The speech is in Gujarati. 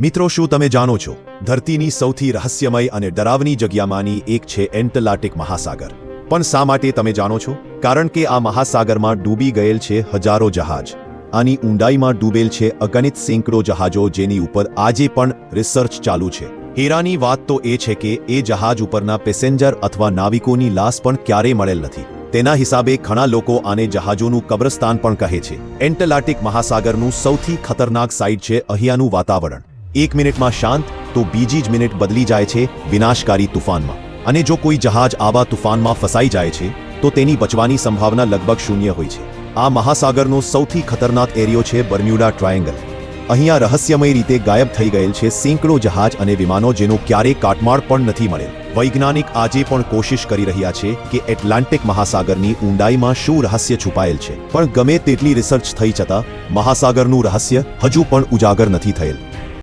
મિત્રો, શું તમે જાણો છો, ધરતીની સૌથી રહસ્યમય અને ડરાવની જગ્યામાંની એક છે એટલાન્ટિક મહાસાગર. પણ શા માટે તમે જાણો છો? કારણ કે આ મહાસાગરમાં ડૂબી ગયેલ છે હજારો જહાજ. આની ઊંડાઈમાં ડૂબેલ છે અગણિત સેંકડો જહાજો, જેની ઉપર આજે પણ રિસર્ચ ચાલુ છે. હેરાની વાત તો એ છે કે એ જહાજ ઉપરના પેસેન્જર અથવા નાવિકોની લાશ પણ ક્યારેય મળેલ નથી. તેના હિસાબે ઘણા લોકો આને જહાજોનું કબ્રસ્તાન પણ કહે છે. એટલાન્ટિક મહાસાગરનું સૌથી ખતરનાક સાઇડ છે અહીંયાનું વાતાવરણ. 1 મિનિટમાં શાંત તો બીજી જ મિનિટ બદલી જાય છે વિનાશકારી તુફાનમાં. અને જો કોઈ જહાજ આવા તુફાનમાં ફસાઈ જાય છે તો તેની બચવાની સંભાવના લગભગ શૂન્ય હોય છે. આ મહાસાગરનો સૌથી ખતરનાક એરિયો છે બર્મ્યુડા ટ્રાયેંગલ. અહીંયા રહસ્યમય રીતે ગાયબ થઈ ગયેલ છે સેંકડો જહાજ અને વિમાનો, જેનો ક્યારેય કાટમાળ પણ નથી મળેલ. વૈજ્ઞાનિક આજે પણ કોશિશ કરી રહ્યા છે કે એટલાન્ટિક મહાસાગરની ઊંડાઈમાં શું રહસ્ય છુપાયેલ છે. પણ ગમે તેટલી રિસર્ચ થઈ છતાં મહાસાગરનું રહસ્ય હજુ પણ ઉજાગર નથી થયેલ.